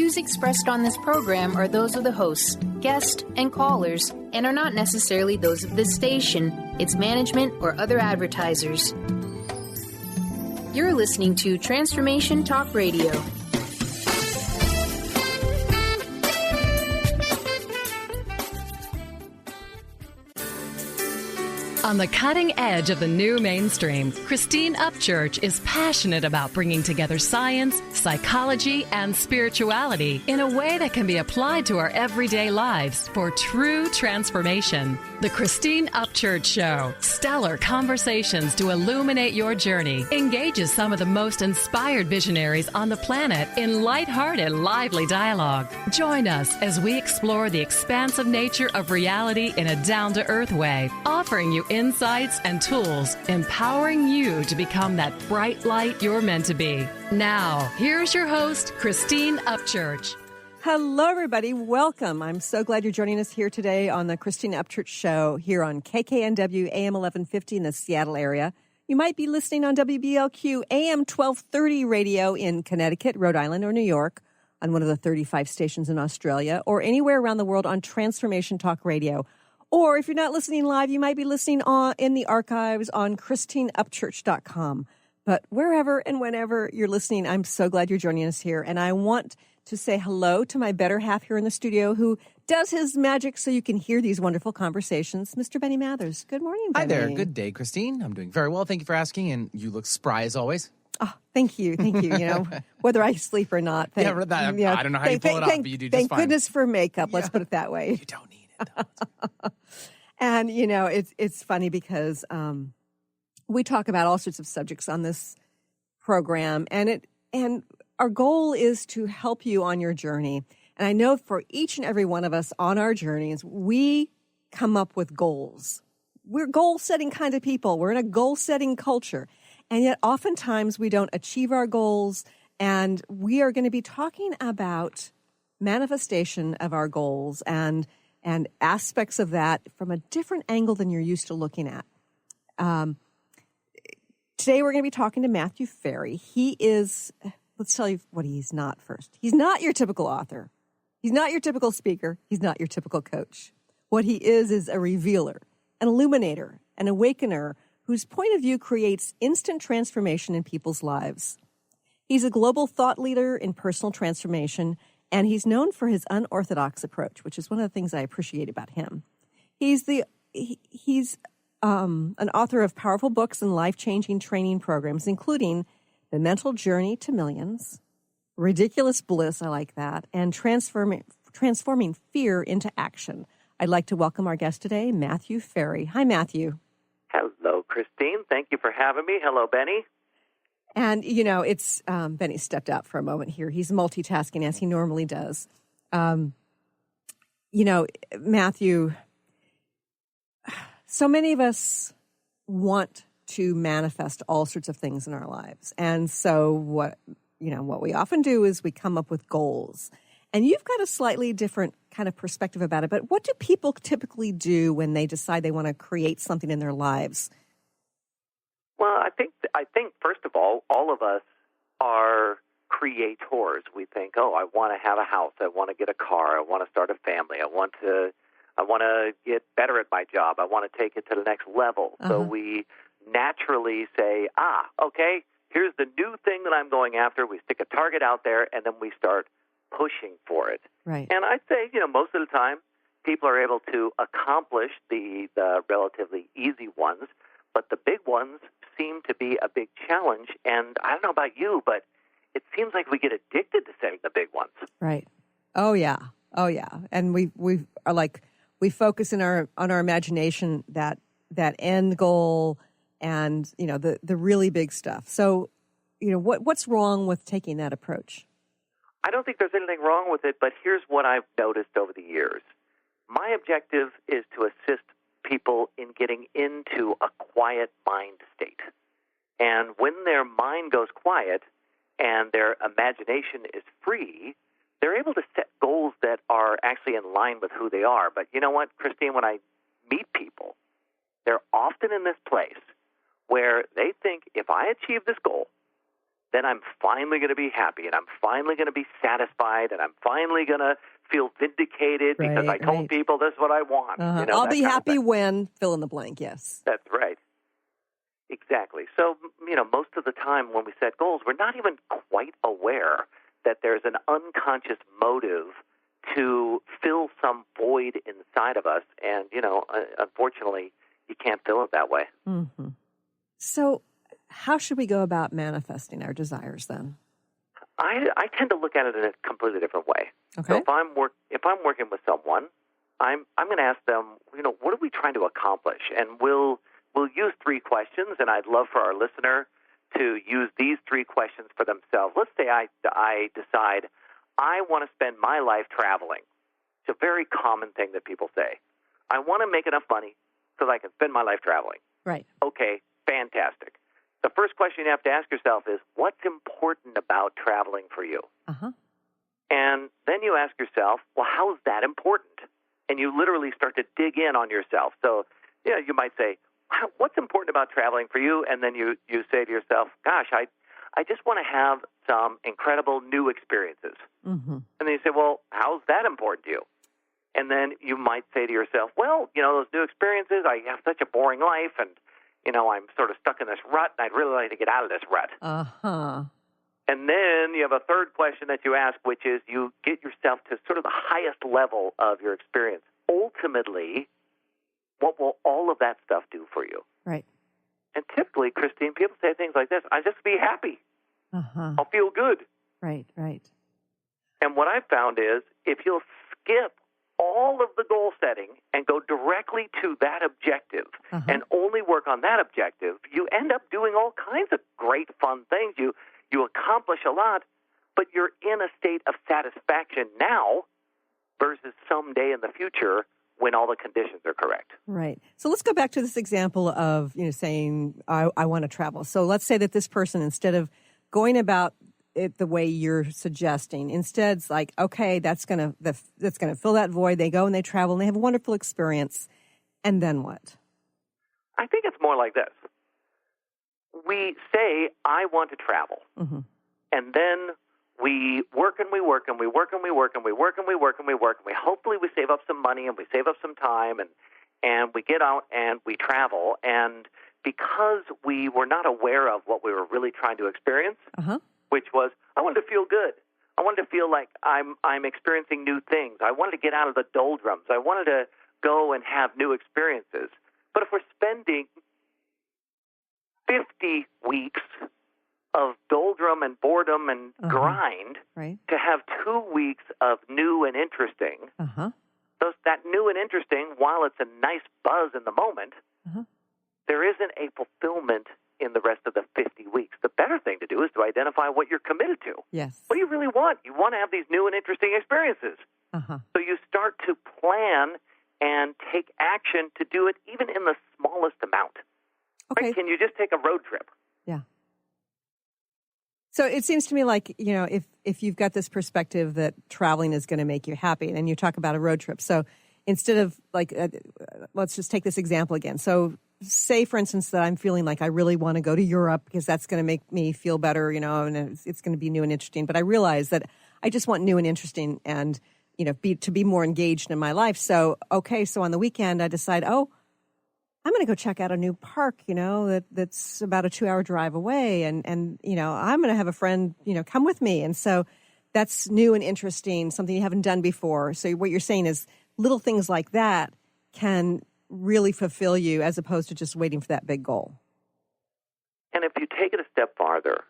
views expressed on this program are those of the hosts, guests, and callers, and are not necessarily those of this station, its management, or other advertisers. You're listening to Transformation Talk Radio. On the cutting edge of the new mainstream, Christine Upchurch is passionate about bringing together science, psychology, and spirituality in a way that can be applied to our everyday lives for true transformation. The Christine Upchurch Show, stellar conversations to illuminate your journey, engages some of the most inspired visionaries on the planet in lighthearted, lively dialogue. Join us as we explore the expansive nature of reality in a down-to-earth way, offering you insights and tools, empowering you to become that bright light you're meant to be. Now, here's your host, Christine Upchurch. Hello, everybody. Welcome. I'm so glad you're joining us here today on the Christine Upchurch Show here on KKNW AM 1150 in the Seattle area. You might be listening on WBLQ AM 1230 radio in Connecticut, Rhode Island, or New York on one of the 35 stations in Australia, or anywhere around the world on Transformation Talk Radio. Or if you're not listening live, you might be listening in the archives on christine-upchurch.com. But wherever and whenever you're listening, I'm so glad you're joining us here. And I want to say hello to my better half here in the studio who does his magic so you can hear these wonderful conversations, Mr. Benny Mathers. Good morning, Benny. Hi there. Good day, Christine. I'm doing very well. Thank you for asking. And you look spry as always. Oh, thank you. Thank you. You know, whether I sleep or not. I don't know how you pull it off, but you do just fine. Thank goodness for makeup. Let's put it that way. You don't need it. And, you know, it's funny because we talk about all sorts of subjects on this program, and our goal is to help you on your journey. And I know for each and every one of us on our journeys, we come up with goals. We're goal-setting kind of people. We're in a goal-setting culture. And yet oftentimes we don't achieve our goals, and we are going to be talking about manifestation of our goals and aspects of that from a different angle than you're used to looking at. Today we're going to be talking to Matthew Ferry. He is, let's tell you what he's not first. He's not your typical author. He's not your typical speaker. He's not your typical coach. What he is a revealer, an illuminator, an awakener whose point of view creates instant transformation in people's lives. He's a global thought leader in personal transformation, and he's known for his unorthodox approach, which is one of the things I appreciate about him. He's an author of powerful books and life-changing training programs, including The Mental Journey to Millions, Ridiculous Bliss, I like that, and Transforming Fear into Action. I'd like to welcome our guest today, Matthew Ferry. Hi, Matthew. Hello, Christine. Thank you for having me. Hello, Benny. And, you know, it's Benny stepped out for a moment here. He's multitasking as he normally does. You know, Matthew, so many of us want to manifest all sorts of things in our lives. And so what we often do is we come up with goals. And you've got a slightly different kind of perspective about it. But what do people typically do when they decide they want to create something in their lives? Well, I think first of all of us are creators. We think, oh, I want to have a house, I want to get a car, I want to start a family, I want to get better at my job, I want to take it to the next level. Uh-huh. So we naturally say, okay, here's the new thing that I'm going after. We stick a target out there, and then we start pushing for it. Right. And I'd say, most of the time, people are able to accomplish the relatively easy ones, but the big ones seem to be a big challenge. And I don't know about you, but it seems like we get addicted to setting the big ones. Right. Oh yeah. And we focus on our imagination that end goal and the really big stuff. So what's wrong with taking that approach? I don't think there's anything wrong with it, but here's what I've noticed over the years. My objective is to assist people in getting into a quiet mind state. And when their mind goes quiet and their imagination is free, they're able to set goals that are actually in line with who they are. But you know what, Christine, when I meet people, they're often in this place where they think, if I achieve this goal, then I'm finally going to be happy, and I'm finally going to be satisfied, and I'm finally going to feel vindicated because I told people this is what I want. I'll be happy when, fill in the blank, yes. That's right. Exactly. So, most of the time when we set goals, we're not even quite aware that there's an unconscious motive to fill some void inside of us. And, unfortunately, you can't fill it that way. Mm-hmm. So how should we go about manifesting our desires then? I tend to look at it in a completely different way. Okay. So if I'm working with someone, I'm going to ask them, what are we trying to accomplish? And we'll use 3 questions, and I'd love for our listener to use these 3 questions for themselves. Let's say I decide I want to spend my life traveling. It's a very common thing that people say. I want to make enough money so that I can spend my life traveling. Right. Okay, fantastic. The first question you have to ask yourself is, what's important about traveling for you? Uh-huh. And then you ask yourself, well, how is that important? And you literally start to dig in on yourself. So, you might say, what's important about traveling for you? And then you say to yourself, gosh, I just want to have some incredible new experiences. Mm-hmm. And then you say, well, how's that important to you? And then you might say to yourself, well, those new experiences, I have such a boring life, and, I'm sort of stuck in this rut, and I'd really like to get out of this rut. Uh-huh. And then you have a third question that you ask, which is you get yourself to sort of the highest level of your experience. Ultimately, what will all of that stuff do for you? Right. And typically, Christine, people say things like this, I just be happy. Uh-huh. I'll feel good. Right. And what I've found is if you'll skip all of the goal setting and go directly to that objective and only work on that objective, you end up doing all kinds of great, fun things. You accomplish a lot, but you're in a state of satisfaction now versus someday in the future when all the conditions are correct. Right. So let's go back to this example of, saying, I want to travel. So let's say that this person, instead of going about it the way you're suggesting, instead it's like, okay, that's going to fill that void. They go and they travel and they have a wonderful experience. And then what? I think it's more like this. We say, I want to travel. Mm-hmm. And then we work and we work and we work and we work and we work and we work and we work and we hopefully we save up some money and we save up some time and we get out and we travel. And because we were not aware of what we were really trying to experience, which was, I wanted to feel good. I wanted to feel like I'm experiencing new things. I wanted to get out of the doldrums. I wanted to go and have new experiences. But if we're spending 50 weeks of doldrum and boredom and grind to have 2 weeks of new and interesting, so that new and interesting, while it's a nice buzz in the moment, there isn't a fulfillment in the rest of the 50 weeks. The better thing to do is to identify what you're committed to. Yes. What do you really want? You want to have these new and interesting experiences. So you start to plan and take action to do it even in the smallest amount. Okay. Right? Can you just take a road trip? Yeah. So it seems to me like, if you've got this perspective that traveling is going to make you happy, and you talk about a road trip. So instead of let's just take this example again. So say, for instance, that I'm feeling like I really want to go to Europe because that's going to make me feel better, and it's going to be new and interesting. But I realize that I just want new and interesting and, to be more engaged in my life. So on the weekend I decide, I'm going to go check out a new park, that's about a 2-hour drive away. And I'm going to have a friend, come with me. And so that's new and interesting, something you haven't done before. So what you're saying is little things like that can really fulfill you as opposed to just waiting for that big goal. And if you take it a step farther,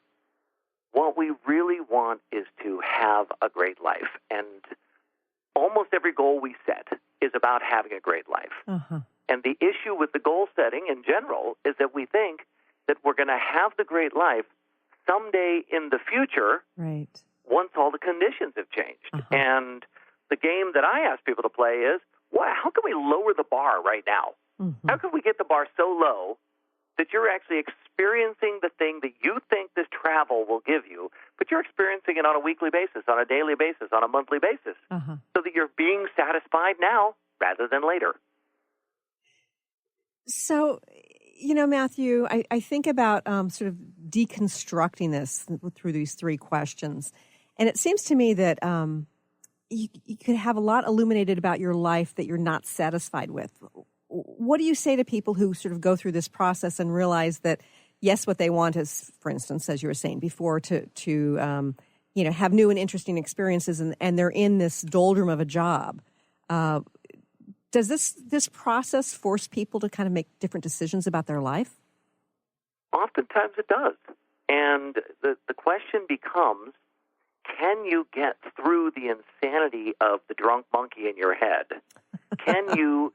what we really want is to have a great life. And almost every goal we set is about having a great life. And the issue with the goal setting in general is that we think that we're going to have the great life someday in the future, once all the conditions have changed. And the game that I ask people to play is, how can we lower the bar right now? How can we get the bar so low that you're actually experiencing the thing that you think this travel will give you, but you're experiencing it on a weekly basis, on a daily basis, on a monthly basis, so that you're being satisfied now rather than later. So You know, Matthew, I think about sort of deconstructing this through these three questions. And it seems to me that you could have a lot illuminated about your life that you're not satisfied with. What do you say to people who sort of go through this process and realize that, yes, what they want is, for instance, as you were saying before, to have new and interesting experiences, and they're in this doldrum of a job. Does this process force people to kind of make different decisions about their life? Oftentimes it does. And the question becomes, can you get through the insanity of the drunk monkey in your head? Can you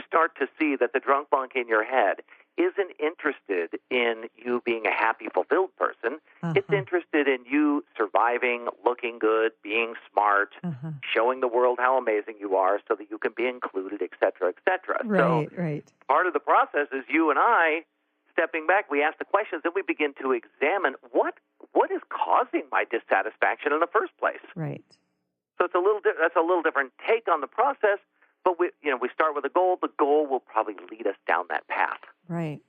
start to see that the drunk monkey in your head isn't interested in you being a happy, fulfilled person? It's interested in you surviving, looking good, being smart, showing the world how amazing you are so that you can be included, et cetera, et cetera. Right. Part of the process is you and I stepping back. We ask the questions, then we begin to examine what is causing my dissatisfaction in the first place. Right. So that's a little different take on the process. But we start with a goal. The goal will probably lead us down that path. Right.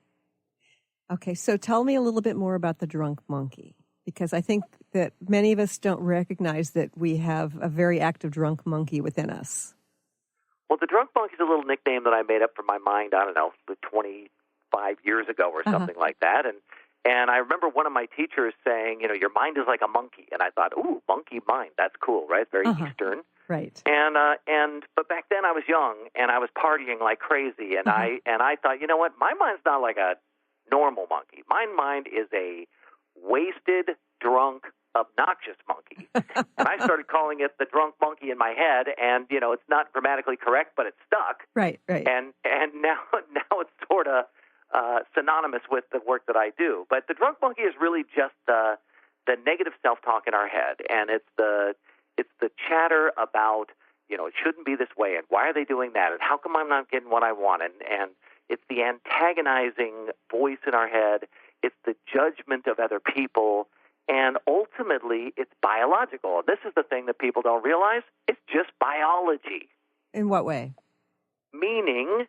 Okay, so tell me a little bit more about the drunk monkey, because I think that many of us don't recognize that we have a very active drunk monkey within us. Well, the drunk monkey is a little nickname that I made up for my mind, I don't know, 25 years ago or something like that. And I remember one of my teachers saying, your mind is like a monkey. And I thought, ooh, monkey mind, that's cool, right? Very Eastern. Right. But back then I was young and I was partying like crazy, and I thought, you know what, my mind's not like a normal monkey. My mind is a wasted, drunk, obnoxious monkey. And I started calling it the drunk monkey in my head, and it's not grammatically correct, but it's stuck. Right. And now it's sort of synonymous with the work that I do. But the drunk monkey is really just the negative self-talk in our head, and it's the chatter about, it shouldn't be this way, and why are they doing that, and how come I'm not getting what I want, and it's the antagonizing voice in our head, it's the judgment of other people, and ultimately it's biological. This is the thing that people don't realize. It's just biology. In what way? Meaning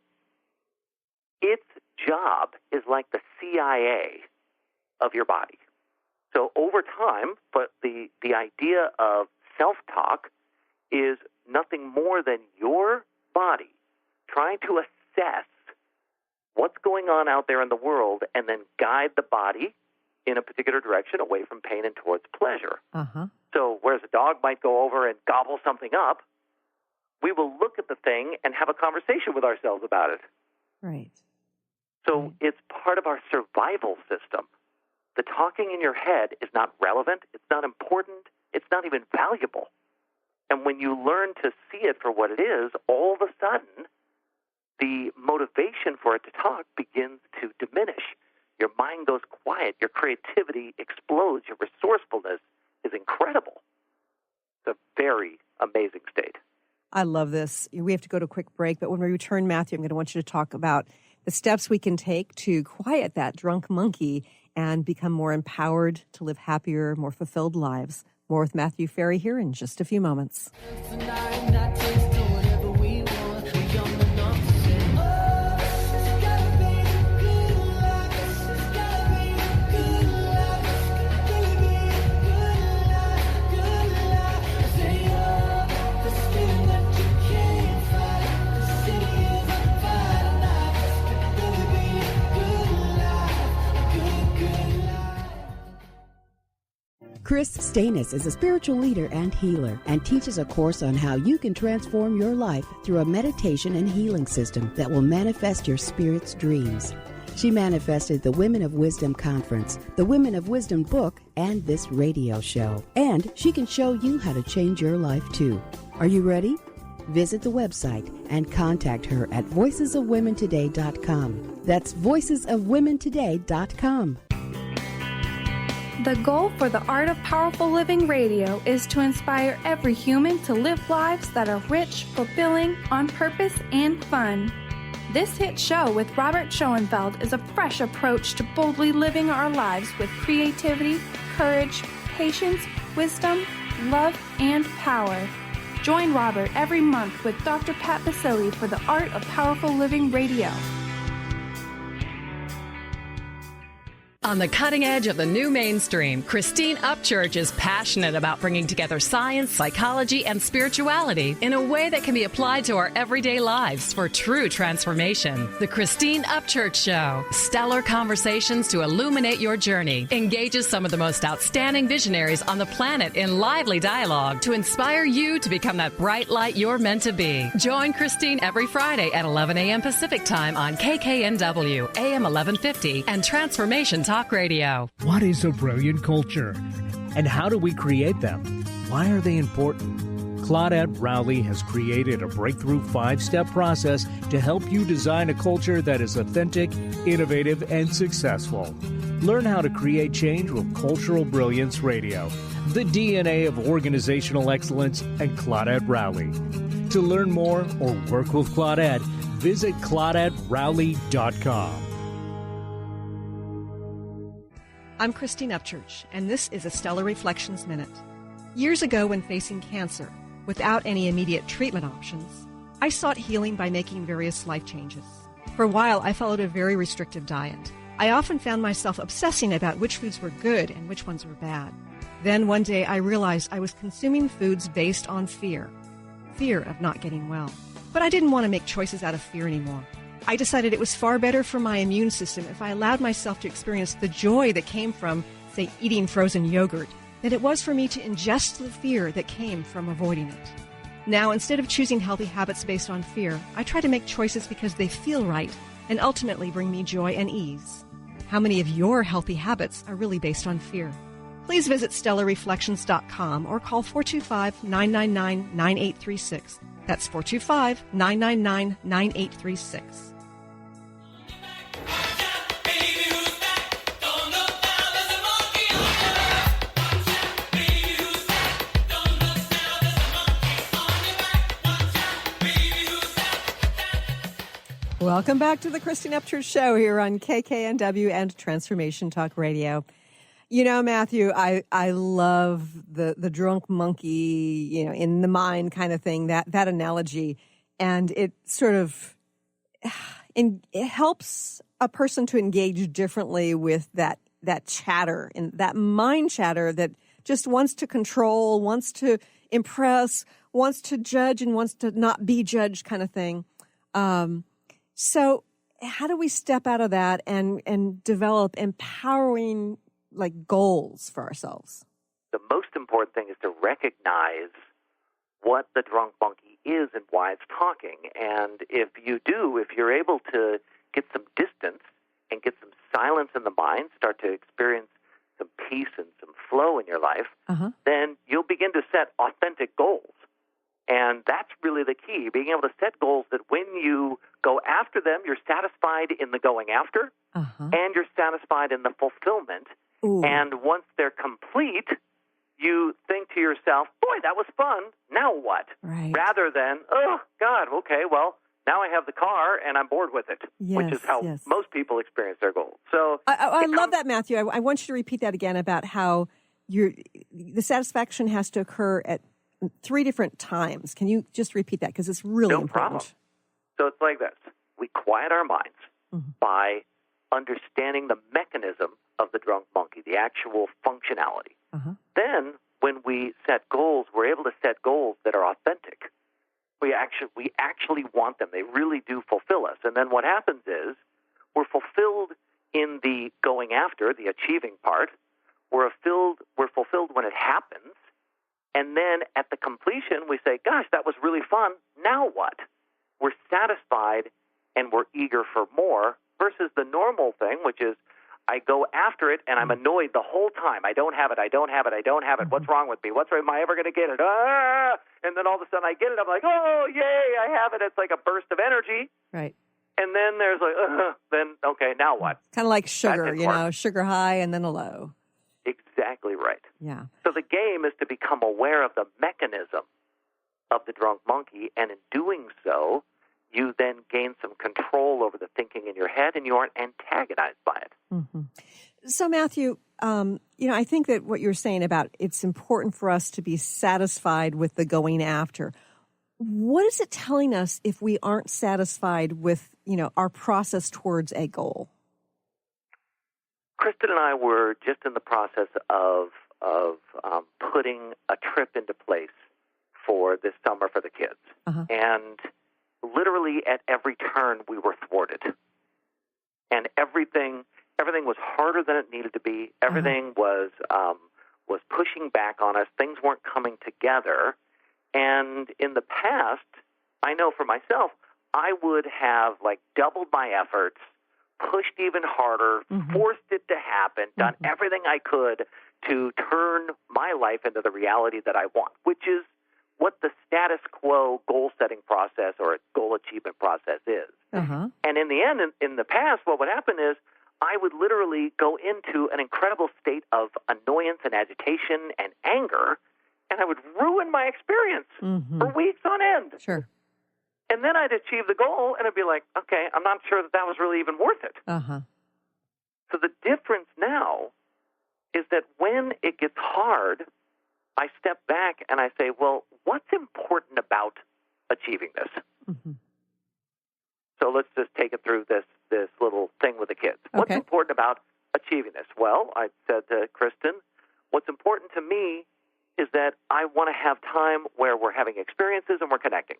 its job is like the CIA of your body. So over time, but the idea of self-talk is nothing more than your body trying to assess what's going on out there in the world and then guide the body in a particular direction away from pain and towards pleasure. So whereas a dog might go over and gobble something up, we will look at the thing and have a conversation with ourselves about it. Right. So it's part of our survival system. The talking in your head is not relevant, it's not important, it's not even valuable. And when you learn to see it for what it is, all of a sudden, the motivation for it to talk begins to diminish. Your mind goes quiet, your creativity explodes, your resourcefulness is incredible. It's a very amazing state. I love this. We have to go to a quick break, but when we return, Matthew, I'm going to want you to talk about the steps we can take to quiet that drunk monkey and become more empowered to live happier, more fulfilled lives. More with Matthew Ferry here in just a few moments. Chris Stanis is a spiritual leader and healer and teaches a course on how you can transform your life through a meditation and healing system that will manifest your spirit's dreams. She manifested the Women of Wisdom Conference, the Women of Wisdom book, and this radio show. And she can show you how to change your life too. Are you ready? Visit the website and contact her at voicesofwomentoday.com. That's voicesofwomentoday.com. The goal for the Art of Powerful Living Radio is to inspire every human to live lives that are rich, fulfilling, on purpose, and fun. This hit show with Robert Schoenfeld is a fresh approach to boldly living our lives with creativity, courage, patience, wisdom, love, and power. Join Robert every month with Dr. Pat Basile for the Art of Powerful Living Radio. On the cutting edge of the new mainstream, Christine Upchurch is passionate about bringing together science, psychology, and spirituality in a way that can be applied to our everyday lives for true transformation. The Christine Upchurch Show, stellar conversations to illuminate your journey, engages some of the most outstanding visionaries on the planet in lively dialogue to inspire you to become that bright light you're meant to be. Join Christine every Friday at 11 a.m. Pacific Time on KKNW, AM 1150, and Transformation Talk Radio. What is a brilliant culture? And how do we create them? Why are they important? Claudette Rowley has created a breakthrough 5-step process to help you design a culture that is authentic, innovative, and successful. Learn how to create change with Cultural Brilliance Radio, the DNA of organizational excellence, and Claudette Rowley. To learn more or work with Claudette, visit ClaudetteRowley.com. I'm Christine Upchurch, and this is a Stellar Reflections Minute. Years ago, when facing cancer, without any immediate treatment options, I sought healing by making various life changes. For a while, I followed a very restrictive diet. I often found myself obsessing about which foods were good and which ones were bad. Then one day, I realized I was consuming foods based on fear of not getting well. But I didn't want to make choices out of fear anymore. I decided it was far better for my immune system if I allowed myself to experience the joy that came from, say, eating frozen yogurt, than it was for me to ingest the fear that came from avoiding it. Now, instead of choosing healthy habits based on fear, I try to make choices because they feel right and ultimately bring me joy and ease. How many of your healthy habits are really based on fear? Please visit StellarReflections.com or call 425-999-9836. That's 425-999-9836. Welcome back to the Christine Upchurch Show here on KKNW and Transformation Talk Radio. You know, Matthew, I love the drunk monkey, in the mind kind of thing, that analogy. And it sort of, it helps a person to engage differently with that chatter and that mind chatter that just wants to control, wants to impress, wants to judge, and wants to not be judged kind of thing. So how do we step out of that and develop empowering goals for ourselves? The most important thing is to recognize what the drunk monkey is and why it's talking. And if you're able to get some distance and get some silence in the mind, start to experience some peace and some flow in your life, then you'll begin to set authentic goals. And that's really the key, being able to set goals that when you go after them, you're satisfied in the going after, and you're satisfied in the fulfillment. Ooh. And once they're complete, you think to yourself, boy, that was fun. Now what? Right. Rather than, oh, God, okay, well, now I have the car and I'm bored with it, which is how most people experience their goals. So I love that, Matthew. I want you to repeat that again about how the satisfaction has to occur at 3 different times. Can you just repeat that? Because it's really important. No problem. So it's like this. We quiet our minds by understanding the mechanism of the drunk monkey, the actual functionality. Then, when we set goals, we're able to set goals that are authentic. We actually want them. They really do fulfill us. And then what happens is we're fulfilled in the going after, the achieving part. We're fulfilled when it happens. And then at the completion, we say, gosh, that was really fun. Now what? We're satisfied and we're eager for more versus the normal thing, which is I go after it and I'm annoyed the whole time. I don't have it. What's wrong with me? Am I ever going to get it? And then all of a sudden I get it. I'm like, oh, yay, I have it. It's like a burst of energy. Right. And then there's okay, now what? Kind of like sugar, sugar high and then a low. Exactly right. Yeah. So the game is to become aware of the mechanism of the drunk monkey, and in doing so, you then gain some control over the thinking in your head, and you aren't antagonized by it. So, Matthew, I think that what you're saying about it's important for us to be satisfied with the going after. What is it telling us if we aren't satisfied with, our process towards a goal? Kristen and I were just in the process of putting a trip into place for this summer for the kids. And literally at every turn we were thwarted. And everything was harder than it needed to be. Everything was pushing back on us. Things weren't coming together. And in the past, I know for myself, I would have like doubled my efforts, pushed even harder, forced it to happen, done everything I could to turn my life into the reality that I want, which is what the status quo goal-setting process or goal achievement process is. And in the end, in the past, what would happen is I would literally go into an incredible state of annoyance and agitation and anger, and I would ruin my experience for weeks on end. Sure. And then I'd achieve the goal, and I'd be like, okay, I'm not sure that was really even worth it. So the difference now is that when it gets hard, I step back and I say, well, what's important about achieving this? So let's just take it through this little thing with the kids. What's important about achieving this? Well, I said to Kristen, what's important to me is that I want to have time where we're having experiences and we're connecting.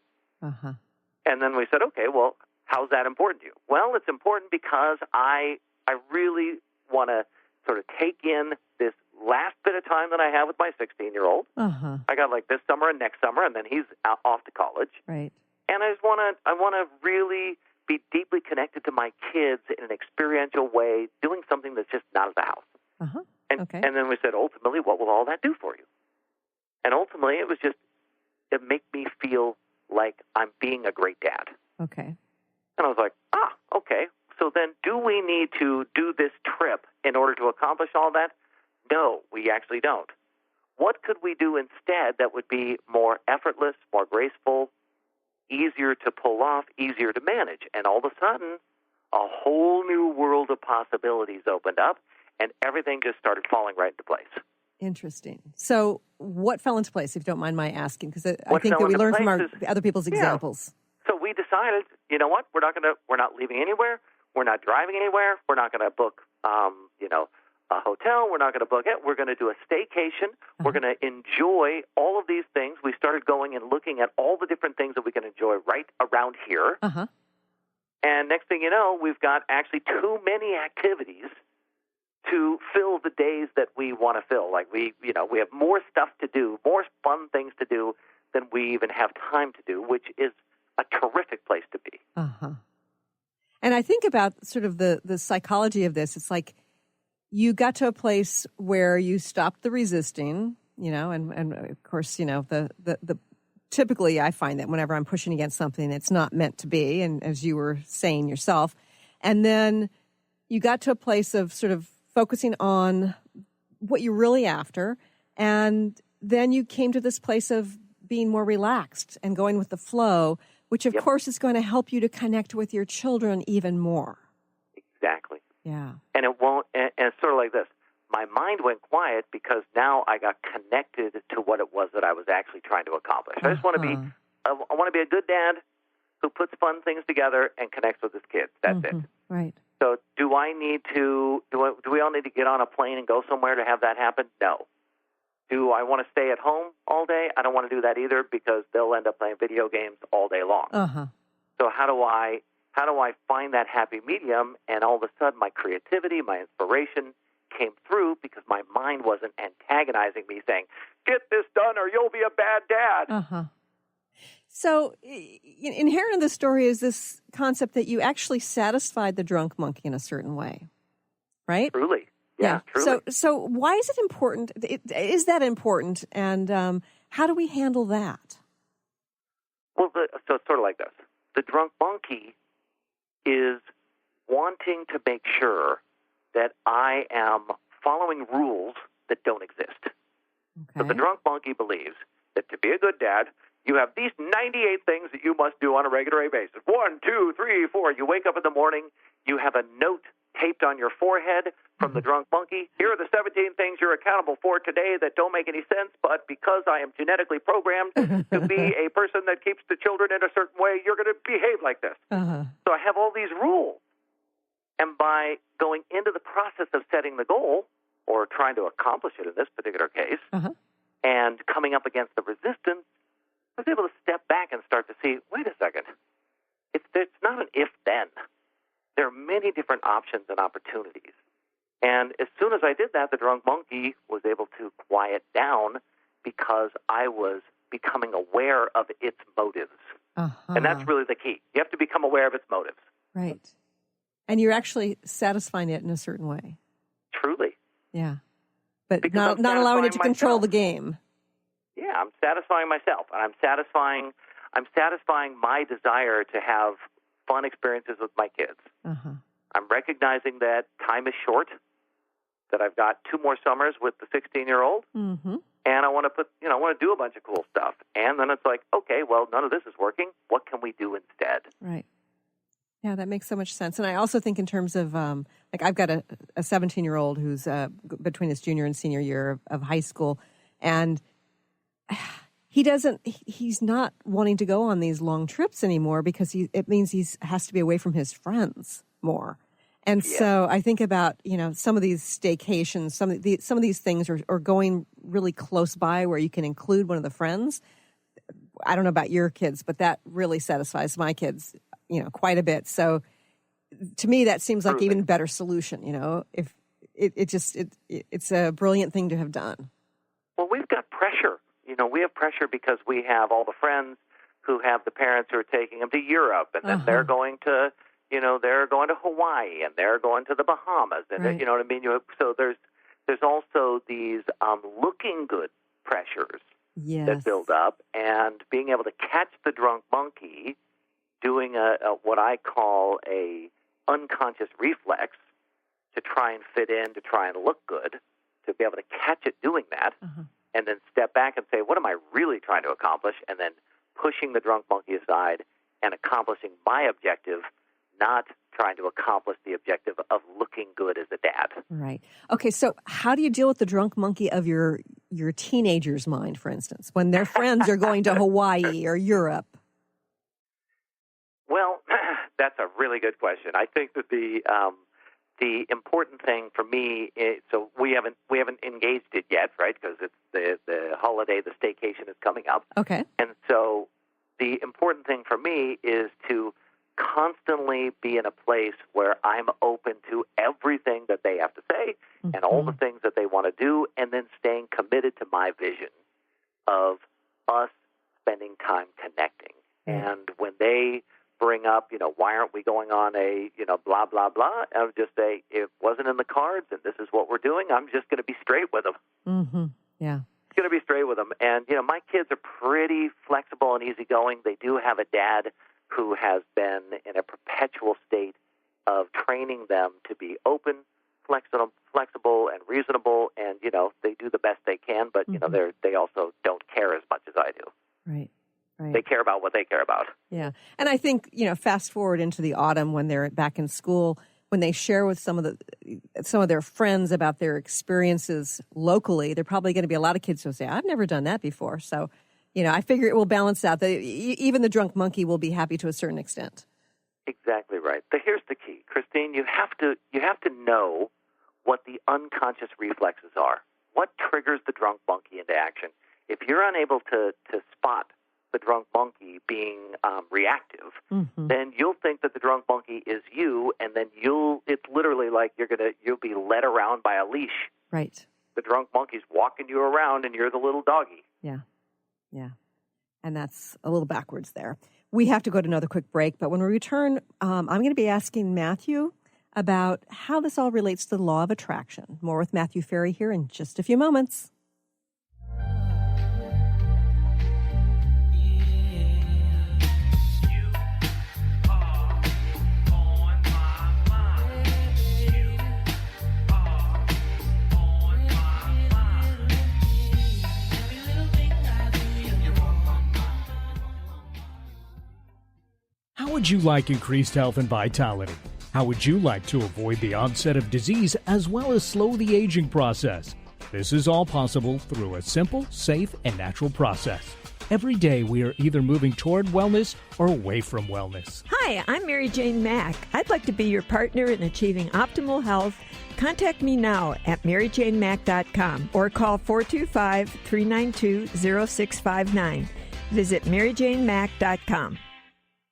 And then we said, okay, well, how's that important to you? Well, it's important because I really want to sort of take in this last bit of time that I have with my 16-year-old. I got like this summer and next summer, and then he's off to college. Right. And I want to really be deeply connected to my kids in an experiential way, doing something that's just not at the house. And then we said, ultimately, what will all that do for you? And ultimately, it was just, it made me feel like I'm being a great dad. And I was like, okay. So then do we need to do this trip in order to accomplish all that? No, we actually don't. What could we do instead that would be more effortless, more graceful, easier to pull off, easier to manage? And all of a sudden, a whole new world of possibilities opened up, and everything just started falling right into place. Interesting. So what fell into place, if you don't mind my asking? Because I think that we learn from our other people's examples. So we decided, you know what? We're not leaving anywhere. We're not driving anywhere. We're not going to book, a hotel. We're not going to book it. We're going to do a staycation. We're going to enjoy all of these things. We started going and looking at all the different things that we can enjoy right around here. And next thing you know, we've got actually too many activities to fill the days that we want to fill. Like we have more stuff to do, more fun things to do than we even have time to do, which is a terrific place to be. And I think about sort of the psychology of this. It's like you got to a place where you stopped the resisting, and of course, the typically I find that whenever I'm pushing against something, it's not meant to be. And as you were saying yourself, and then you got to a place of sort of focusing on what you're really after. And then you came to this place of being more relaxed and going with the flow, which of course is going to help you to connect with your children even more. Exactly. Yeah. And it won't, and it's sort of like this. My mind went quiet because now I got connected to what it was that I was actually trying to accomplish. I just want to be, I want to be a good dad who puts fun things together and connects with his kids. That's it. Right. So do we all need to get on a plane and go somewhere to have that happen? No. Do I want to stay at home all day? I don't want to do that either because they'll end up playing video games all day long. So how do I find that happy medium? And all of a sudden my creativity, my inspiration came through because my mind wasn't antagonizing me saying, get this done or you'll be a bad dad. So inherent in the story is this concept that you actually satisfied the drunk monkey in a certain way, right? Truly. Yeah, truly. So why is it important? Is that important? And how do we handle that? Well, so it's sort of like this. The drunk monkey is wanting to make sure that I am following rules that don't exist. So the drunk monkey believes that to be a good dad, you have these 98 things that you must do on a regular basis. 1, 2, 3, 4. You wake up in the morning, you have a note taped on your forehead from the drunk monkey. Here are the 17 things you're accountable for today that don't make any sense, but because I am genetically programmed to be a person that keeps the children in a certain way, you're going to behave like this. So I have all these rules. And by going into the process of setting the goal, or trying to accomplish it in this particular case, and coming up against the resistance, I was able to step back and start to see, wait a second, it's not an if-then. There are many different options and opportunities. And as soon as I did that, the drunk monkey was able to quiet down because I was becoming aware of its motives. And that's really the key. You have to become aware of its motives. Right. And you're actually satisfying it in a certain way. Truly. Yeah. But not allowing it to control the game. Yeah, I'm satisfying myself. And I'm satisfying my desire to have fun experiences with my kids. I'm recognizing that time is short, that I've got 2 more summers with the 16-year-old, and I want to do a bunch of cool stuff. And then it's like, okay, well, none of this is working. What can we do instead? Right. Yeah, that makes so much sense. And I also think in terms of, I've got a 17-year-old who's between his junior and senior year of high school, and he's not wanting to go on these long trips anymore because it means he has to be away from his friends more. And so I think about, some of these staycations, some of these things are going really close by where you can include one of the friends. I don't know about your kids, but that really satisfies my kids, quite a bit. So to me, that seems like even better solution, if it's a brilliant thing to have done. Well, we've got pressure. We have pressure because we have all the friends who have the parents who are taking them to Europe, and then they're going to, they're going to Hawaii, and they're going to the Bahamas, and you know what I mean. So there's also these looking good pressures that build up, and being able to catch the drunk monkey doing what I call a unconscious reflex to try and fit in, to try and look good, to be able to catch it doing that. And then step back and say, what am I really trying to accomplish? And then pushing the drunk monkey aside and accomplishing my objective, not trying to accomplish the objective of looking good as a dad. Right. Okay, so how do you deal with the drunk monkey of your teenager's mind, for instance, when their friends are going to Hawaii or Europe? Well, that's a really good question. I think that the important thing for me is, so we haven't engaged it yet, right? Because it's the holiday, the staycation is coming up. Okay. And so the important thing for me is to constantly be in a place where I'm open to everything that they have to say and all the things that they want to do, and then staying committed to my vision of us spending time connecting. And when they bring up, why aren't we going on a, blah, blah, blah, I'll just say, it wasn't in the cards and this is what we're doing, I'm just going to be straight with them. Yeah. Going to be straight with them. And, my kids are pretty flexible and easygoing. They do have a dad who has been in a perpetual state of training them to be open, flexible and reasonable, and, they do the best they can, but, they also don't care as much as I do. Right. Right. They care about what they care about. Yeah. And I think, fast forward into the autumn when they're back in school, when they share with some of their friends about their experiences locally, there are probably going to be a lot of kids who say, I've never done that before. So, I figure it will balance out. That even the drunk monkey will be happy to a certain extent. Exactly right. But here's the key, Christine. You have to know what the unconscious reflexes are. What triggers the drunk monkey into action? If you're unable to spot the drunk monkey being reactive, then you'll think that the drunk monkey is you, and then it's literally like you'll be led around by a leash. Right. The drunk monkey's walking you around, and you're the little doggy. Yeah. Yeah. And that's a little backwards there. We have to go to another quick break, but when we return, I'm going to be asking Matthew about how this all relates to the law of attraction. More with Matthew Ferry here in just a few moments. How would you like increased health and vitality? How would you like to avoid the onset of disease as well as slow the aging process? This is all possible through a simple, safe, and natural process. Every day we are either moving toward wellness or away from wellness. Hi, I'm Mary Jane Mack. I'd like to be your partner in achieving optimal health. Contact me now at maryjanemack.com or call 425-392-0659. Visit maryjanemack.com.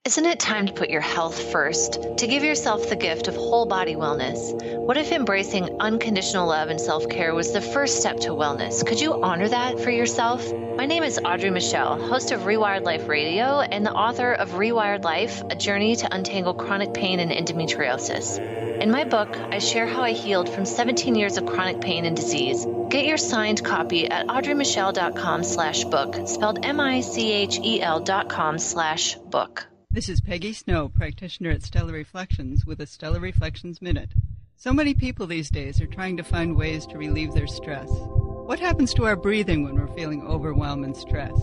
Isn't it time to put your health first? To give yourself the gift of whole body wellness? What if embracing unconditional love and self-care was the first step to wellness? Could you honor that for yourself? My name is Audrey Michelle, host of Rewired Life Radio and the author of Rewired Life, A Journey to Untangle Chronic Pain and Endometriosis. In my book, I share how I healed from 17 years of chronic pain and disease. Get your signed copy at audreymichelle.com/book, spelled MICHEL.com/book. This is Peggy Snow, practitioner at Stellar Reflections, with a Stellar Reflections Minute. So many people these days are trying to find ways to relieve their stress. What happens to our breathing when we're feeling overwhelm and stress?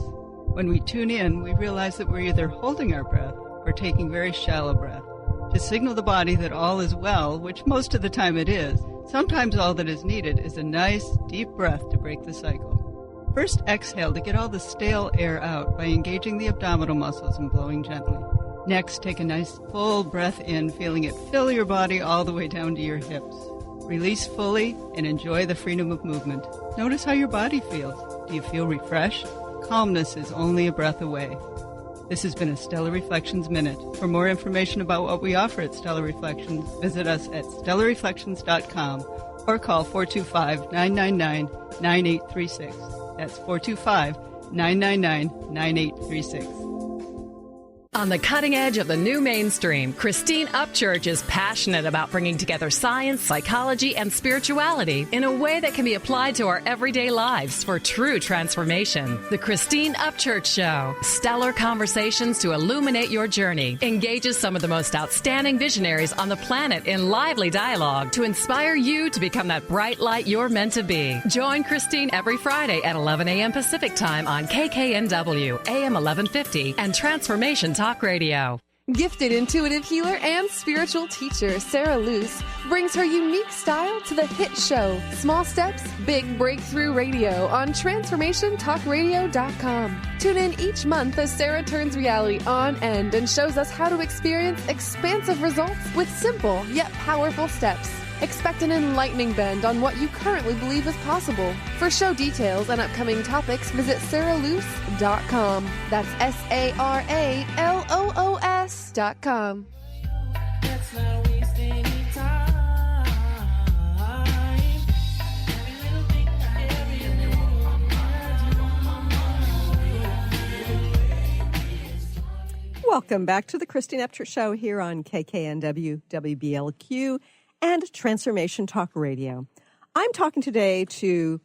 When we tune in, we realize that we're either holding our breath or taking very shallow breath to signal the body that all is well, which most of the time it is. Sometimes all that is needed is a nice, deep breath to break the cycle. First, exhale to get all the stale air out by engaging the abdominal muscles and blowing gently. Next, take a nice full breath in, feeling it fill your body all the way down to your hips. Release fully and enjoy the freedom of movement. Notice how your body feels. Do you feel refreshed? Calmness is only a breath away. This has been a Stellar Reflections Minute. For more information about what we offer at Stellar Reflections, visit us at stellarreflections.com or call 425-999-9836. That's 425-999-9836. On the cutting edge of the new mainstream, Christine Upchurch is passionate about bringing together science, psychology, and spirituality in a way that can be applied to our everyday lives for true transformation. The Christine Upchurch Show, stellar conversations to illuminate your journey, engages some of the most outstanding visionaries on the planet in lively dialogue to inspire you to become that bright light you're meant to be. Join Christine every Friday at 11 a.m. Pacific Time on KKNW, AM 1150, and Transformation Talk Radio. Gifted intuitive healer and spiritual teacher Sarah Luce brings her unique style to the hit show Small Steps, Big Breakthrough Radio on TransformationTalkRadio.com. Tune in each month as Sarah turns reality on end and shows us how to experience expansive results with simple yet powerful steps. Expect an enlightening bend on what you currently believe is possible. For show details and upcoming topics, visit sarahluce.com. That's SARALOOS.com. Welcome back to the Christine Upchurch Show here on KKNW, WBLQ, and Transformation Talk Radio. I'm talking today to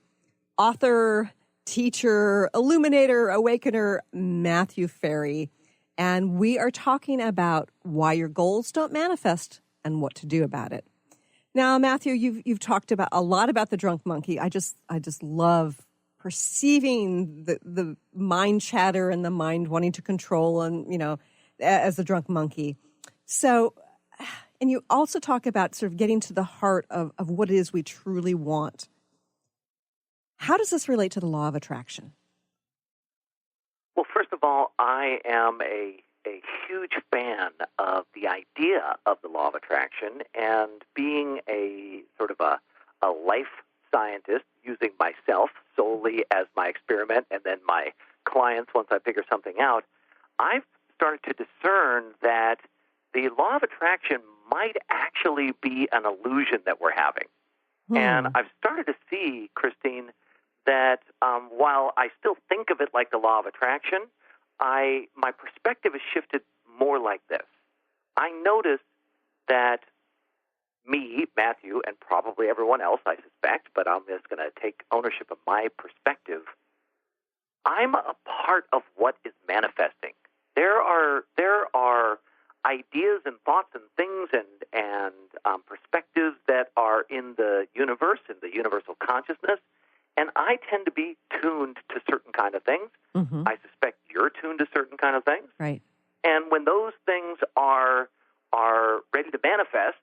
author, teacher, illuminator, awakener, Matthew Ferry, and we are talking about why your goals don't manifest and what to do about it. Now, Matthew, you've talked about a lot about the drunk monkey. I just love perceiving the mind chatter and the mind wanting to control, and as the drunk monkey. So. And you also talk about sort of getting to the heart of what it is we truly want. How does this relate to the law of attraction? Well, first of all, I am a huge fan of the idea of the law of attraction, and being a sort of a life scientist, using myself solely as my experiment and then my clients once I figure something out, I've started to discern that the law of attraction might actually be an illusion that we're having. And I've started to see, Christine, that while I still think of it like the law of attraction, my perspective has shifted more like this. I notice that me, Matthew, and probably everyone else, I suspect, but I'm just going to take ownership of my perspective, I'm a part of what is manifesting. There are ideas and thoughts and things and perspectives that are in the universe, in the universal consciousness, and I tend to be tuned to certain kind of things. Mm-hmm. I suspect you're tuned to certain kind of things. Right. And when those things are ready to manifest,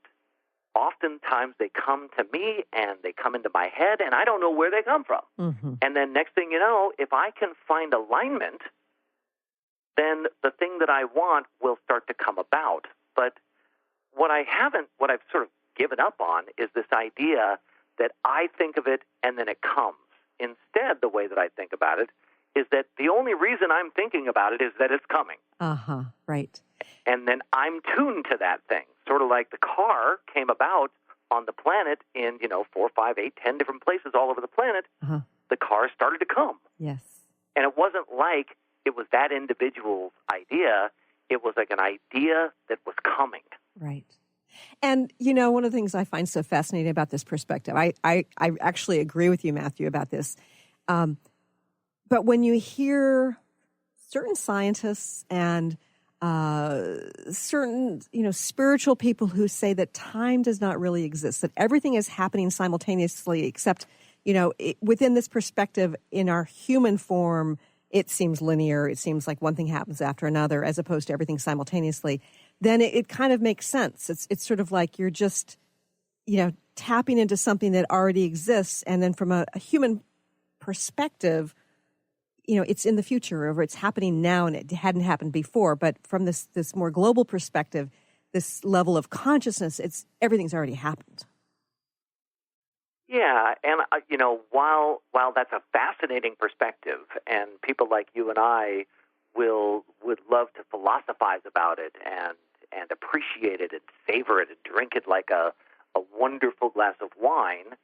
oftentimes they come to me and they come into my head, and I don't know where they come from. Mm-hmm. And then next thing you know, if I can find alignment then the thing that I want will start to come about. But what I've sort of given up on is this idea that I think of it and then it comes. Instead, the way that I think about it is that the only reason I'm thinking about it is that it's coming. Right. And then I'm tuned to that thing. Sort of like the car came about on the planet in, 4, 5, 8, 10 different places all over the planet. The car started to come. Yes. And it wasn't like it was that individual's idea. It was like an idea that was coming. Right. And, one of the things I find so fascinating about this perspective, I actually agree with you, Matthew, about this. But when you hear certain scientists and certain, spiritual people who say that time does not really exist, that everything is happening simultaneously, except, within this perspective, in our human form, it seems linear. It seems like one thing happens after another, as opposed to everything simultaneously. Then it kind of makes sense. It's sort of like you're just, tapping into something that already exists, and then from a human perspective, it's in the future, or it's happening now and it hadn't happened before. But from this more global perspective, this level of consciousness, everything's already happened. Yeah, and while that's a fascinating perspective, and people like you and I would love to philosophize about it and appreciate it and savor it and drink it like a wonderful glass of wine,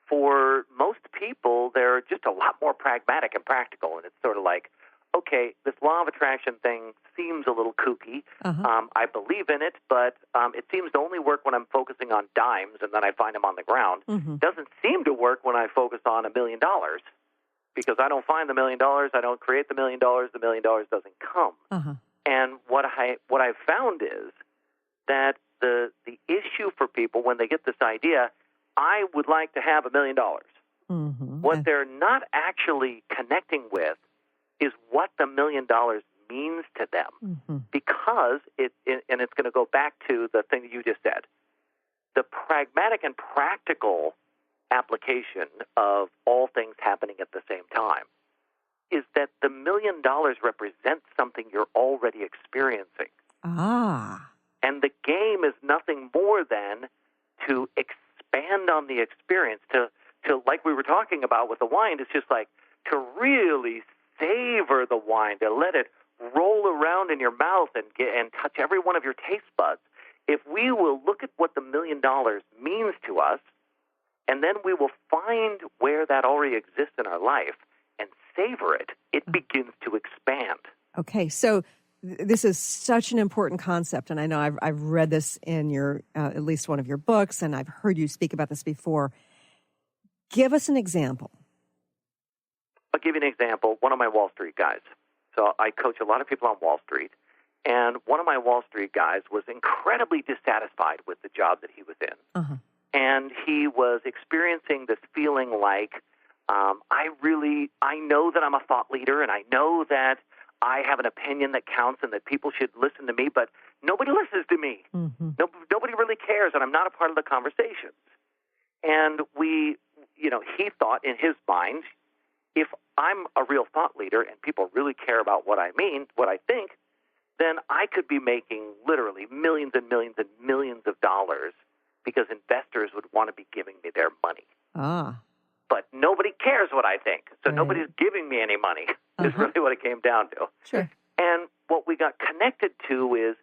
for most people, they're just a lot more pragmatic and practical. And it's sort of like, okay, this law of attraction thing seems a little kooky. I believe in it, but it seems to only work when I'm focusing on dimes and then I find them on the ground. Doesn't seem to work when I focus on $1 million, because I don't find the $1 million, I don't create the $1 million, the $1 million doesn't come. And what I've found is that the issue for people when they get this idea, I would like to have $1 million. What they're not actually connecting with is what the $1 million means to them, because and it's going to go back to the thing that you just said. The pragmatic and practical application of all things happening at the same time is that the $1 million represents something you're already experiencing. And the game is nothing more than to expand on the experience, to like we were talking about with the wine, it's just like to really savor the wine, to let it roll around in your mouth and touch every one of your taste buds. If we will look at what the $1 million means to us, and then we will find where that already exists in our life and savor it, it begins to expand. Okay, so this is such an important concept, and I know I've read this in your at least one of your books, and I've heard you speak about this before. Give us an example. I'll give you an example. One of my Wall Street guys. So I coach a lot of people on Wall Street, and one of my Wall Street guys was incredibly dissatisfied with the job that he was in. And he was experiencing this feeling like, I know that I'm a thought leader, and I know that I have an opinion that counts and that people should listen to me, but nobody listens to me. Nobody really cares, and I'm not a part of the conversations. And he thought in his mind, if I'm a real thought leader and people really care about what I mean, what I think, then I could be making literally millions and millions and millions of dollars, because investors would want to be giving me their money. But nobody cares what I think, so nobody's giving me any money, is really what it came down to. Sure. And what we got connected to is,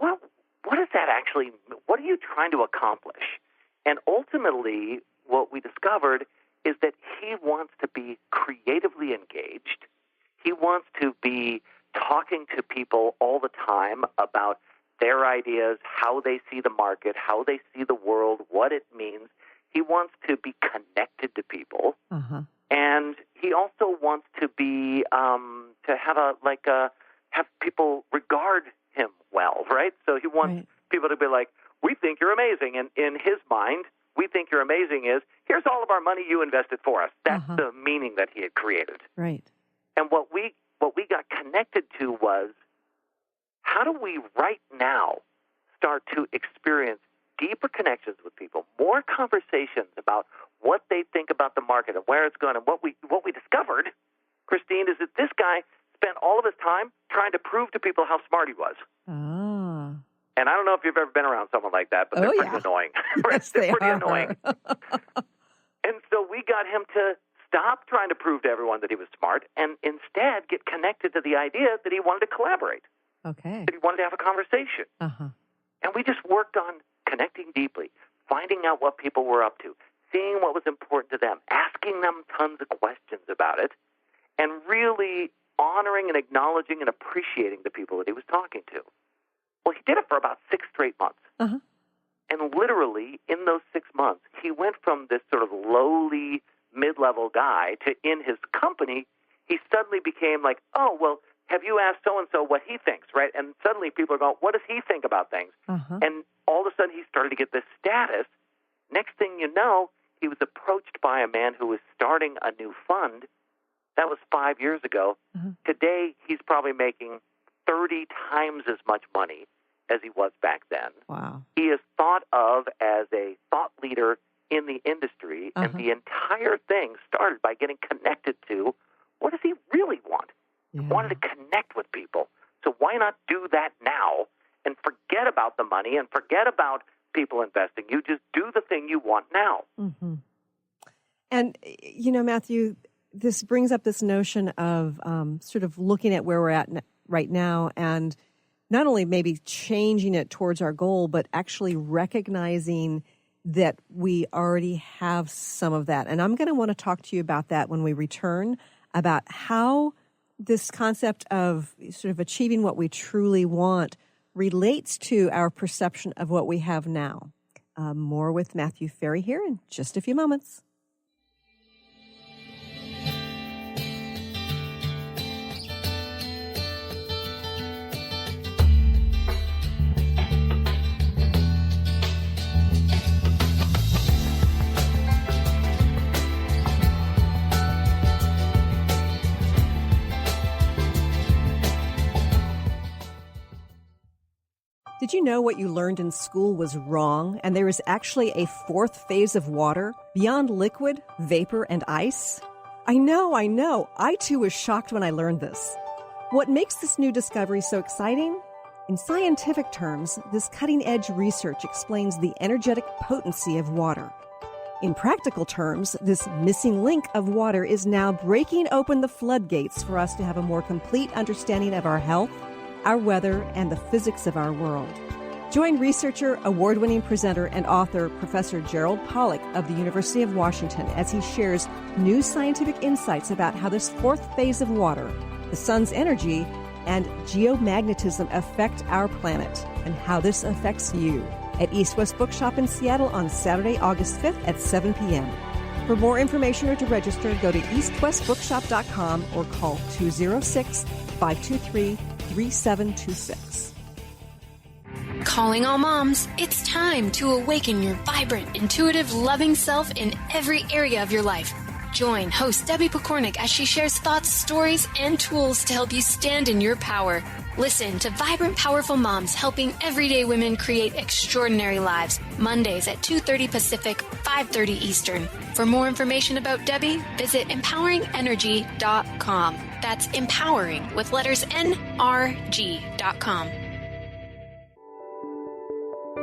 well, what is that actually, what are you trying to accomplish? And ultimately, what we discovered is that he wants to be creatively engaged. He wants to be talking to people all the time about their ideas, how they see the market, how they see the world, what it means. He wants to be connected to people, and he also wants to be to have people regard him well, right? So he wants people to be like, "We think you're amazing," and in his mind, "We think you're amazing" is, here's all of our money you invested for us. That's the meaning that he had created. Right. And what we got connected to was, how do we right now start to experience deeper connections with people, more conversations about what they think about the market and where it's going. And what we discovered, Christine, is that this guy spent all of his time trying to prove to people how smart he was. Ah. And I don't know if you've ever been around someone like that, but they're pretty annoying. Yes, they're pretty are. annoying. And so we got him to stop trying to prove to everyone that he was smart and instead get connected to the idea that he wanted to collaborate. Okay. That he wanted to have a conversation. Uh-huh. And we just worked on connecting deeply, finding out what people were up to, seeing what was important to them, asking them tons of questions about it, and really honoring and acknowledging and appreciating the people that he was talking to. Well, he did it for about 6 straight months. Uh-huh. And literally, in those 6 months, he went from this sort of lowly, mid-level guy to, in his company, he suddenly became like, oh, well, have you asked so-and-so what he thinks, right? And suddenly people are going, what does he think about things? Uh-huh. And all of a sudden he started to get this status. Next thing you know, he was approached by a man who was starting a new fund. That was 5 years ago. Uh-huh. Today, he's probably making 30 times as much money as he was back then. Wow. He is thought of as a thought leader in the industry, Uh-huh. and the entire thing started by getting connected to what does he really want? He wanted to connect with people. So why not do that now and forget about the money and forget about people investing? You just do the thing you want now. Mm-hmm. And, you know, Matthew, this brings up this notion of sort of looking at where we're at right now and not only maybe changing it towards our goal, but actually recognizing that we already have some of that. And I'm going to want to talk to you about that when we return, about how this concept of sort of achieving what we truly want relates to our perception of what we have now. More with Matthew Ferry here in just a few moments. Did you know what you learned in school was wrong, and there is actually a 4th phase of water beyond liquid, vapor, and ice? I know. I too was shocked when I learned this. What makes this new discovery so exciting? In scientific terms, this cutting-edge research explains the energetic potency of water. In practical terms, this missing link of water is now breaking open the floodgates for us to have a more complete understanding of our health, our weather, and the physics of our world. Join researcher, award-winning presenter, and author Professor Gerald Pollack of the University of Washington as he shares new scientific insights about how this 4th phase of water, the sun's energy, and geomagnetism affect our planet, and how this affects you, at East West Bookshop in Seattle on Saturday, August 5th at 7 p.m. For more information or to register, go to eastwestbookshop.com or call 206-523-3726. Calling all moms, it's time to awaken your vibrant, intuitive, loving self in every area of your life. Join host Debbie Pokornik as she shares thoughts, stories, and tools to help you stand in your power. Listen to Vibrant, Powerful Moms helping everyday women create extraordinary lives. Mondays at 2:30 Pacific, 5:30 Eastern. For more information about Debbie, visit empoweringenergy.com. That's empowering with letters NRG.com.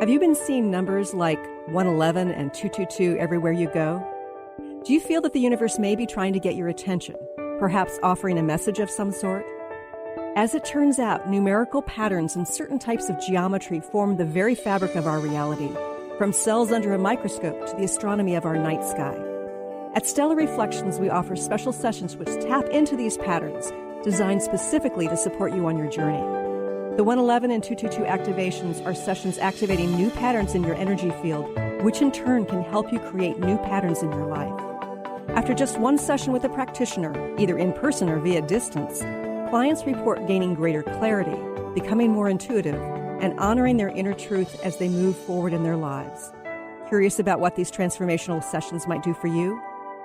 Have you been seeing numbers like 111 and 222 everywhere you go? Do you feel that the universe may be trying to get your attention, perhaps offering a message of some sort? As it turns out, numerical patterns and certain types of geometry form the very fabric of our reality, from cells under a microscope to the astronomy of our night sky. At Stellar Reflections, we offer special sessions which tap into these patterns, designed specifically to support you on your journey. The 111 and 222 activations are sessions activating new patterns in your energy field, which in turn can help you create new patterns in your life. After just one session with a practitioner, either in person or via distance, clients report gaining greater clarity, becoming more intuitive, and honoring their inner truth as they move forward in their lives. Curious about what these transformational sessions might do for you?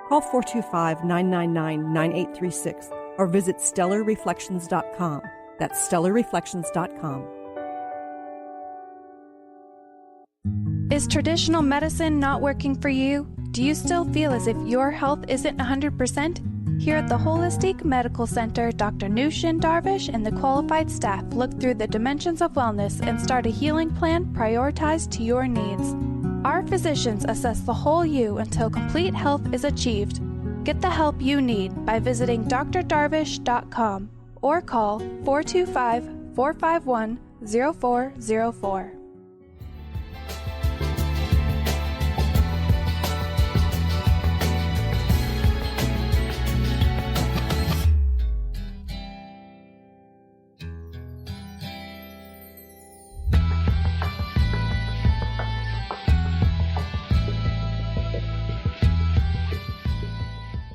Call 425-999-9836 or visit stellarreflections.com. That's stellarreflections.com. Is traditional medicine not working for you? Do you still feel as if your health isn't 100%? Here at the Holistic Medical Center, Dr. Nushin Darvish and the qualified staff look through the dimensions of wellness and start a healing plan prioritized to your needs. Our physicians assess the whole you until complete health is achieved. Get the help you need by visiting drdarvish.com or call 425-451-0404.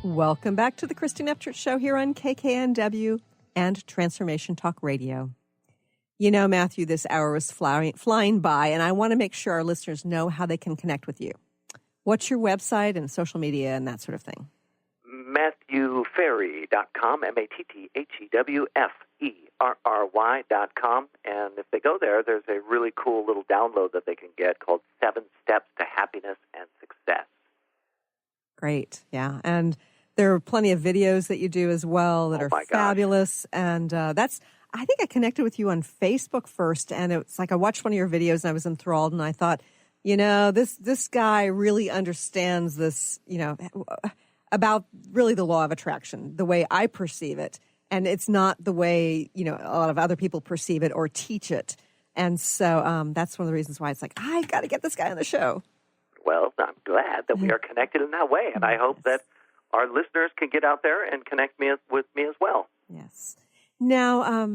Welcome back to the Christine Upchurch Show here on KKNW and Transformation Talk Radio. You know, Matthew, this hour was flying by, and I want to make sure our listeners know how they can connect with you. What's your website and social media and that sort of thing? MatthewFerry.com, MatthewFerry.com. And if they go there, there's a really cool little download that they can get called 7 Steps to Happiness and Success. Great, yeah. And there are plenty of videos that you do as well that are fabulous. And I think I connected with you on Facebook first, and it's like I watched one of your videos and I was enthralled, and I thought, you know, this guy really understands this, you know, about really the law of attraction, the way I perceive it. And it's not the way, you know, a lot of other people perceive it or teach it. And so that's one of the reasons why it's like, I got to get this guy on the show. Well, I'm glad that we are connected in that way, and I hope that our listeners can get out there and connect with me as well. Yes. Now,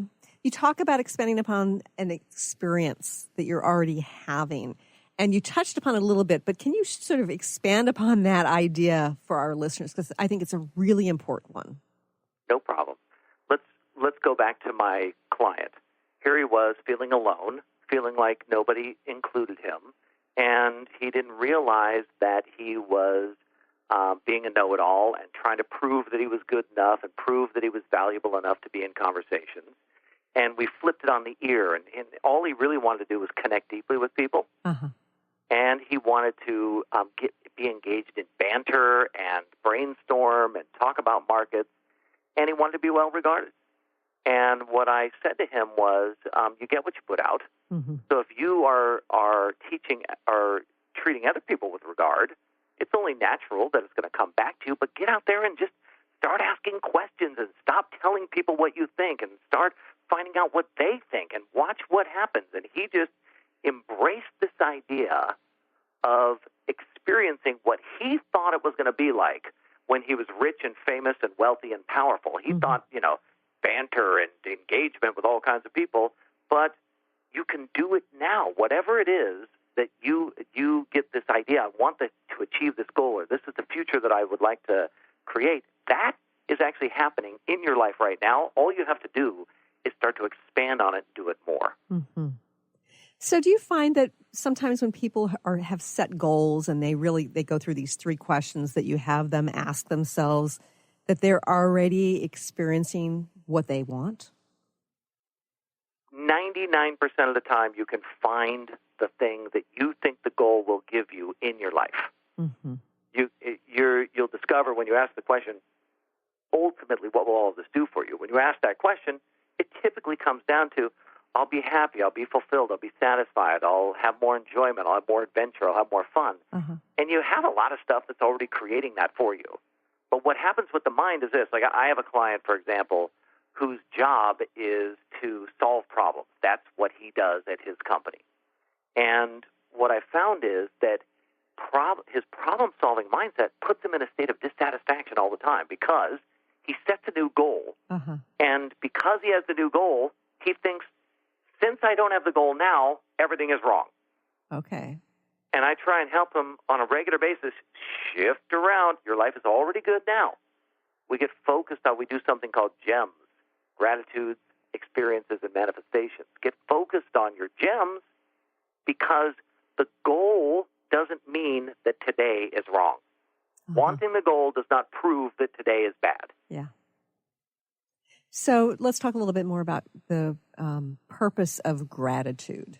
you talk about expanding upon an experience that you're already having, and you touched upon it a little bit, but can you sort of expand upon that idea for our listeners? Because I think it's a really important one. No problem. Let's go back to my client. Here he was feeling alone, feeling like nobody included him, and he didn't realize that he was being a know-it-all and trying to prove that he was good enough and prove that he was valuable enough to be in conversations. And we flipped it on the ear, and all he really wanted to do was connect deeply with people. Uh-huh. And he wanted to be engaged in banter and brainstorm and talk about markets, and he wanted to be well-regarded. And what I said to him was, you get what you put out. Mm-hmm. So if you are teaching or treating other people with regard, it's only natural that it's going to come back to you, but get out there and just start asking questions and stop telling people what you think and start finding out what they think and watch what happens. And he just embraced this idea of experiencing what he thought it was going to be like when he was rich and famous and wealthy and powerful. He thought, you know, banter and engagement with all kinds of people, but you can do it now. Whatever it is that you get this idea, I want to achieve this goal, or this is the future that I would like to create, that is actually happening in your life right now. All you have to do is start to expand on it and do it more. Mm-hmm. So do you find that sometimes when people have set goals and they go through these 3 questions that you have them ask themselves, that they're already experiencing what they want? 99% of the time you can find the thing that you think the goal will give you in your life. Mm-hmm. You'll discover when you ask the question, ultimately, what will all of this do for you? When you ask that question, it typically comes down to, I'll be happy, I'll be fulfilled, I'll be satisfied, I'll have more enjoyment, I'll have more adventure, I'll have more fun. Uh-huh. And you have a lot of stuff that's already creating that for you. But what happens with the mind is this. Like, I have a client, for example, whose job is to solve problems. That's what he does at his company. And what I found is that his problem-solving mindset puts him in a state of dissatisfaction all the time because he sets a new goal. Uh-huh. And because he has the new goal, he thinks, since I don't have the goal now, everything is wrong. Okay. And I try and help him on a regular basis shift around. Your life is already good now. We get focused on, we do something called GEMS, gratitudes, experiences, and manifestations. Get focused on your GEMS because the goal doesn't mean that today is wrong. Uh-huh. Wanting the goal does not prove that today is bad. Yeah. So let's talk a little bit more about the purpose of gratitude.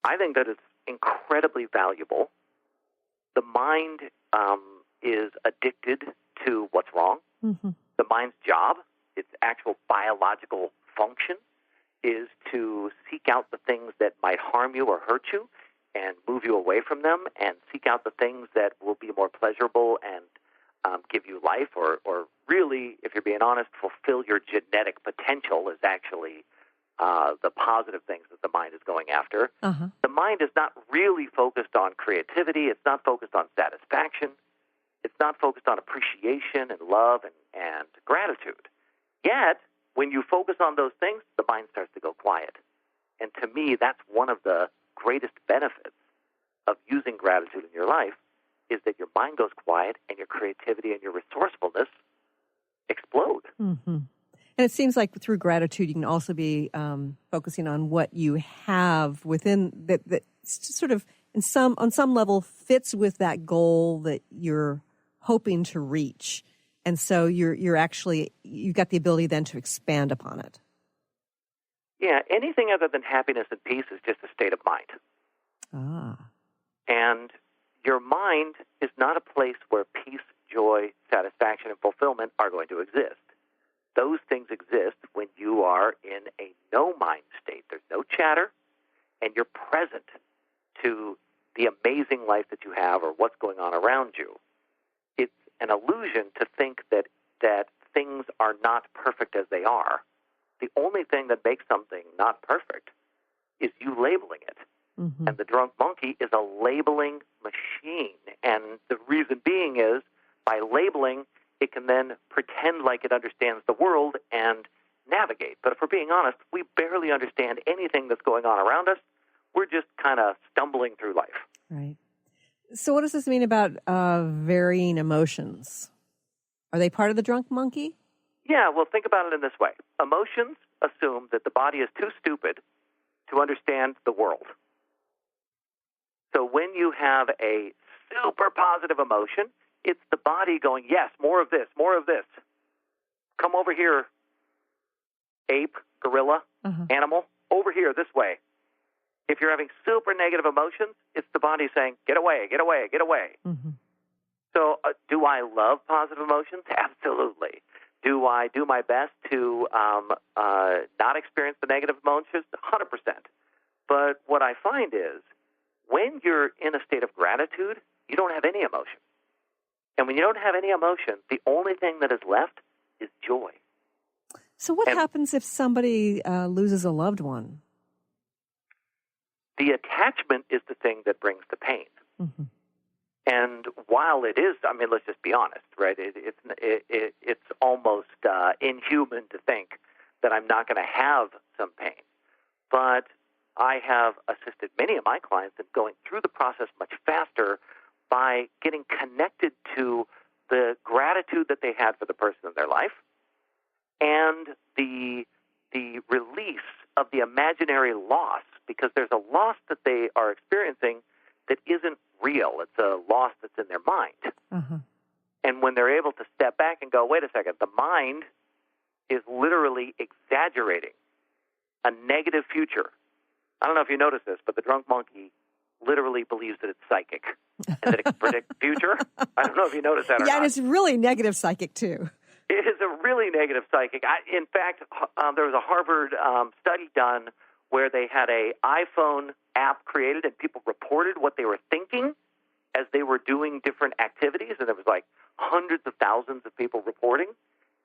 I think that it's incredibly valuable. The mind is addicted to what's wrong. Mm-hmm. The mind's job, its actual biological function, is to seek out the things that might harm you or hurt you and move you away from them, and seek out the things that will be more pleasurable and give you life, or really, if you're being honest, fulfill your genetic potential is actually the positive things that the mind is going after. Uh-huh. The mind is not really focused on creativity. It's not focused on satisfaction. It's not focused on appreciation and love and gratitude. Yet, when you focus on those things, the mind starts to go quiet. And to me, that's one of the greatest benefits of using gratitude in your life, is that your mind goes quiet and your creativity and your resourcefulness explode. Mm-hmm. And it seems like through gratitude, you can also be focusing on what you have within that sort of on some level fits with that goal that you're hoping to reach. And so you've got the ability then to expand upon it. Yeah, anything other than happiness and peace is just a state of mind. Ah. And your mind is not a place where peace, joy, satisfaction, and fulfillment are going to exist. Those things exist when you are in a no-mind state. There's no chatter, and you're present to the amazing life that you have or what's going on around you. It's an illusion to think that things are not perfect as they are. The only thing that makes something not perfect is you labeling it. Mm-hmm. And the drunk monkey is a labeling machine. And the reason being is, by labeling, it can then pretend like it understands the world and navigate. But if we're being honest, we barely understand anything that's going on around us. We're just kind of stumbling through life. Right. So what does this mean about varying emotions? Are they part of the drunk monkey? Yeah, well, think about it in this way. Emotions assume that the body is too stupid to understand the world. So when you have a super positive emotion, it's the body going, yes, more of this, more of this. Come over here, ape, gorilla, animal, over here, this way. If you're having super negative emotions, it's the body saying, get away, get away, get away. Mm-hmm. So do I love positive emotions? Absolutely. Do I do my best to not experience the negative emotions? 100%. But what I find is, when you're in a state of gratitude, you don't have any emotion. And when you don't have any emotion, the only thing that is left is joy. So what happens if somebody loses a loved one? The attachment is the thing that brings the pain. Mm-hmm. And while it is, I mean, let's just be honest, right? It's almost inhuman to think that I'm not going to have some pain. But I have assisted many of my clients in going through the process much faster by getting connected to the gratitude that they had for the person in their life and the release of the imaginary loss, because there's a loss that they are experiencing that isn't real. It's a loss that's in their mind. Uh-huh. And when they're able to step back and go, wait a second, the mind is literally exaggerating a negative future. I don't know if you noticed this, but the drunk monkey literally believes that it's psychic and that it can predict the future. I don't know if you noticed that or not. Yeah, and it's really negative psychic, too. It is a really negative psychic. In fact, there was a Harvard study done where they had an iPhone app created and people reported what they were thinking as they were doing different activities, and there was like hundreds of thousands of people reporting.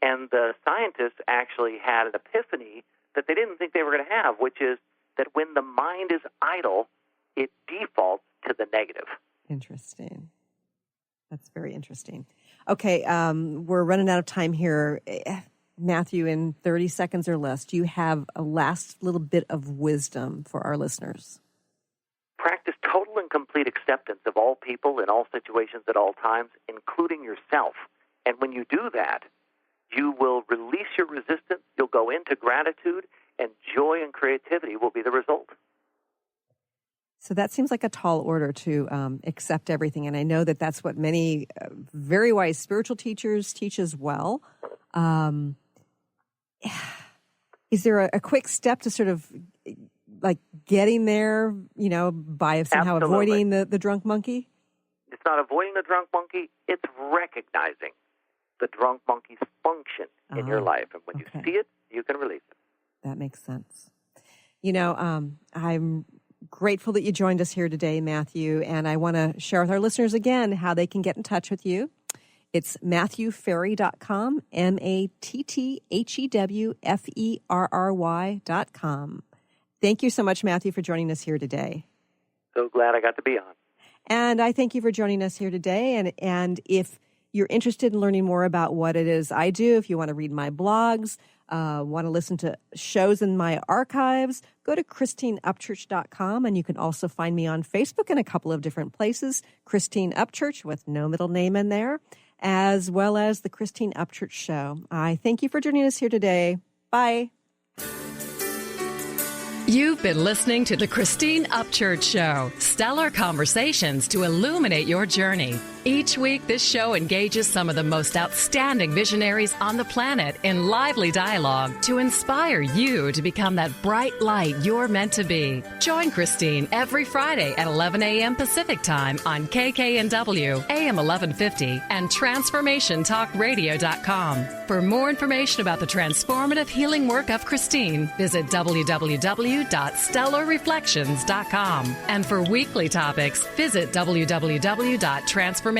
And the scientists actually had an epiphany that they didn't think they were going to have, which is that when the mind is idle, it defaults to the negative. Interesting. That's very interesting. Okay, we're running out of time here. Matthew, in 30 seconds or less, do you have a last little bit of wisdom for our listeners? Practice total and complete acceptance of all people in all situations at all times, including yourself. And when you do that, you will release your resistance, you'll go into gratitude, and joy and creativity will be the result. So that seems like a tall order to accept everything. And I know that that's what many very wise spiritual teachers teach as well. Is there a quick step to sort of like getting there, you know, by somehow Absolutely. avoiding the drunk monkey? It's not avoiding the drunk monkey. It's recognizing the drunk monkey's function in your life. And when you see it, you can release it. That makes sense. You know, I'm grateful that you joined us here today, Matthew, and I want to share with our listeners again how they can get in touch with you. It's MatthewFerry.com, MattheWFerry.com. Thank you so much, Matthew, for joining us here today. So glad I got to be on. And I thank you for joining us here today. And if you're interested in learning more about what it is I do, if you want to read my blogs, want to listen to shows in my archives, go to ChristineUpchurch.com, and you can also find me on Facebook in a couple of different places, Christine Upchurch with no middle name in there, as well as the Christine Upchurch Show. I thank you for joining us here today. Bye. You've been listening to the Christine Upchurch Show, stellar conversations to illuminate your journey. Each week, this show engages some of the most outstanding visionaries on the planet in lively dialogue to inspire you to become that bright light you're meant to be. Join Christine every Friday at 11 a.m. Pacific Time on KKNW, AM 1150, and TransformationTalkRadio.com. For more information about the transformative healing work of Christine, visit www.stellarreflections.com. And for weekly topics, visit www.transformationtalkradio.com.